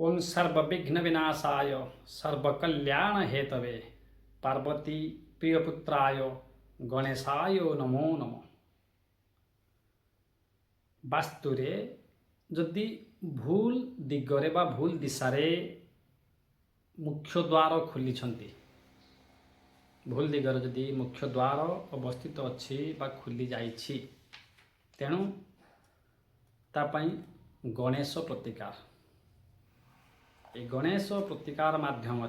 ओं सर्वविघ्न विनाशाय सर्वकल्याण हेतवे पार्वती प्रियपुत्राय गणेशाय नमो नमः। बास्तुरे जदि भूल दिगरे बा भूल दिशारे मुख्य द्वार खोली भूल दिगरे जदि मुख्य द्वार अवस्थित अच्छी बा खुली जाइछि तेणु तापाई गणेश प्रतिकार ए गणेश प्रतिकार माध्यम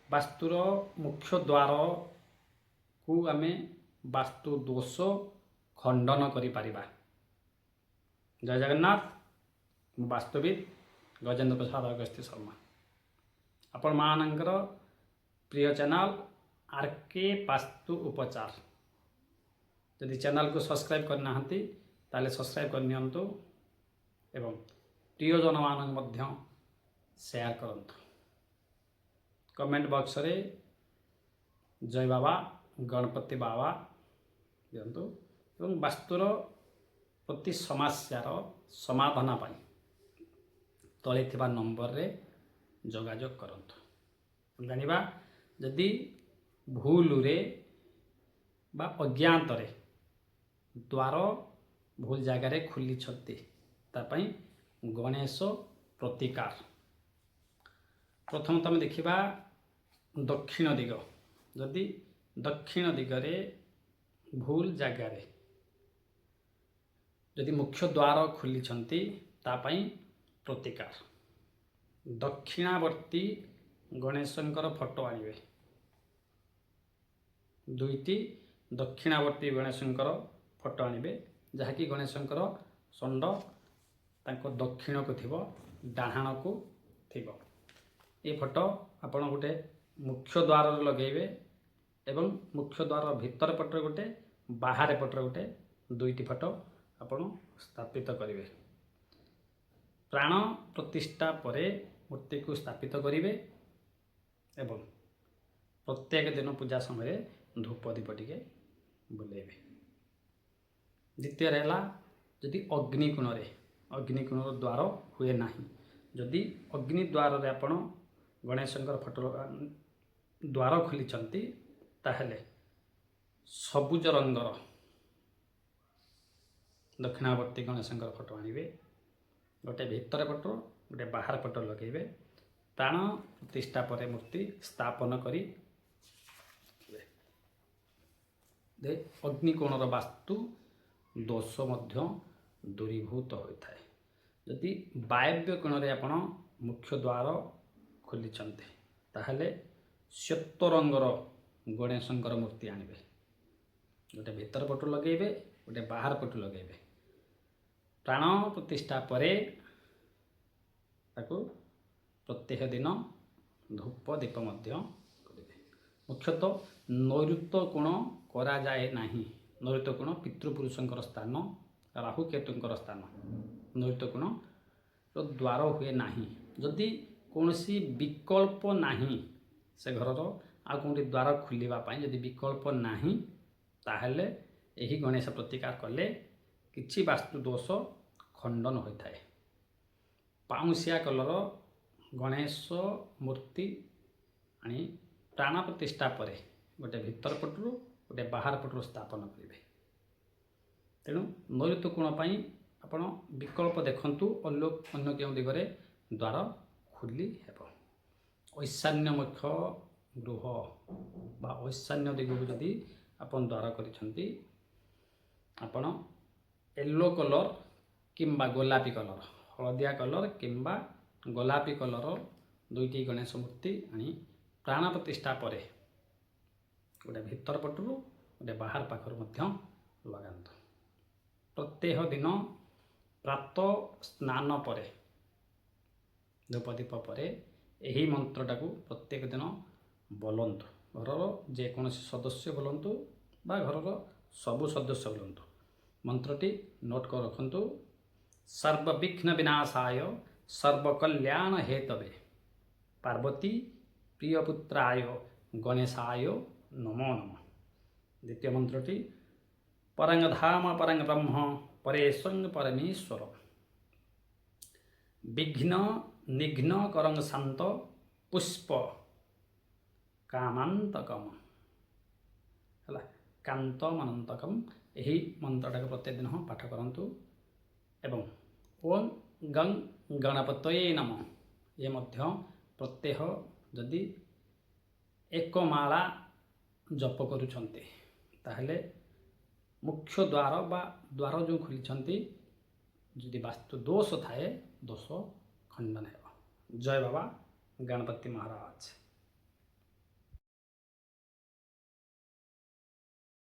वास्तुर मुख्य द्वार को आमे वास्तु दोष खंडन करि परिबा। जय जगन्नाथ। वास्तुविद गजेंद्र प्रसाद अगस्त्य शर्मा आपण मानकर प्रिय चैनल आरके वास्तु उपचार। यदि चैनल को सब्सक्राइब करना ताले सब्सक्राइब करनियंतु एवं प्रियजन मान मध्य शेयर करंतु। कमेंट बॉक्स रे जय बाबा गणपति बाबा दियंतु एवं वास्तुर प्रति समस्यार समाधान पाई तले थिबा नंबर रे जोगाजोग करंतु। जानिबा जदि भूल रे बा अज्ञात रे द्वार भूल जगह रे खुली छथि तापाई गणेश प्रतिकार। प्रथम तमे देखिबा दक्षिण दिग। जदि दक्षिण दिगरे भूल जगह रे जदि मुख्य द्वार खुली छथि तापाई प्रतिकार। दक्षिणावर्ती गणेशंकर फोटो आनिबे। दुईटी दक्षिणावर्ती गणेशंकर फोटो आनिबे जहाँकि गणेशंकर षंड तांको दक्षिण को थिबो डाहाण को थिबो। ये फोटो आपण गोटे मुख्य द्वार लगेबे एवं मुख्य द्वार भीतर पटर गोटे बाहर पटर गोटे दुईटी फोटो आपण स्थापित करिवे। प्राण प्रतिष्ठा परे मूर्ति को स्थापित करिवे एवं प्रत्येक दिन पूजा समय धूप दीप टिके बुलेबे। द्वितीय रहला जदि अग्निकुण द्वार हुए नाही। जदि अग्नि द्वार रे आपण गणेशंकर फोटो द्वार खोली छंती ताहले सबुज रंगर दक्षिणावर्ती गणेशंकर फोटो आनिबे। गोटे भीतर फोटो गोटे बाहर फोटो लगेबे। प्राण प्रतिष्ठा परे मूर्ति स्थापन करी दे अग्निकोणर वास्तु दोष मध्य दूरीभूत होता है। जदि वायव्य कोण रे आपण मुख्य द्वार खोली छंते ताहले श्वेत रंगर गणेशंकर मूर्ति आनिबे। गोटे भीतर फोटो लगेबे गोटे बाहर फोटो लगेबे। प्राण प्रतिष्ठा परे ताको प्रत्येक दिन धूप दीप मध्य करिवे। मुख्यतः नैऋत्य कोण करा जाए नाही। नैऋत्य कोण पितृपुरुषंकर स्थान राहु केतुंकर स्थान। नैऋत्य कोण तो द्वार हुए नाही। जदि कोनसी विकल्प नाही से घरर आ कोनटी द्वार खुलिबा पई जदि विकल्प नाही ताहले एही गणेश प्रतिकार कले किछि वास्तु दोष खंडन होता है। पाउंसिया कलर गणेश मूर्ति आनी प्राण प्रतिष्ठा परे गोटे भीतर पटरू गोटे बाहर पटरू स्थापन करेंगे। तेणु नैऋत्य कोण पाई आपण विकल्प देखंतु अन्य केउ दिगरे द्वार खुली हेबो। ईशान्यमुख गृह बा ईशान्य दिगକୁ जदि आपण द्वार करिसंती आपण येलो कलर किंबा गोलापी कलर हलदिया कलर किंबा गोलापी कलर दुईटी गणेश मूर्ति आनी प्राण प्रतिष्ठा परे गोटे भीतर पटरू गोटे बाहर पाखर मध्य लगांतु। प्रत्येक दिन प्रातः स्नान परे धूप दीप परे यही मंत्रटा को प्रत्येक दिन बोलंतु। घरर जेकोसी सदस्य बोलंतु बा घरर सबु सदस्य बोलंतु। मंत्रटी नोट कर रखंतु। सर्वविघ्न विनाशाय सर्वकल्याण हेतवे पार्वती प्रियपुत्राय गणेशाय नमो नमः। द्वितीय मंत्रटी परंगधाम परंग ब्रह्म परेशं परमेश्वर विघ्न ନିଘ୍ନ କରଙ୍ଗ ଶାନ୍ତ ପୁଷ୍ପ କାମାନ୍ତକମ ହେଲା କାନ୍ତ ମନନ୍ତକମ ଏହି ମନ୍ତ୍ରଟାକୁ ପ୍ରତ୍ୟେକ ଦିନ ପାଠ କରନ୍ତୁ। ଏବଂ ଓಂ ଗଂ ଗଣପତୟେ ନମ ଏ ମଧ୍ୟ ପ୍ରତ୍ୟହ ଯଦି ଏକମାଳା ଜପ କରୁଛନ୍ତି ତାହେଲେ ମୁଖ୍ୟ ଦ୍ୱାର ବା ଦ୍ୱାର ଯେଉଁ ଖୋଲିଛନ୍ତି ଯଦି ବାସ୍ତୁ ଦୋଷ ଥାଏ ଦୋଷ ଖଣ୍ଡନ ହେବ। ଜୟ ବାବା ଗଣପତି ମହାରାଜ।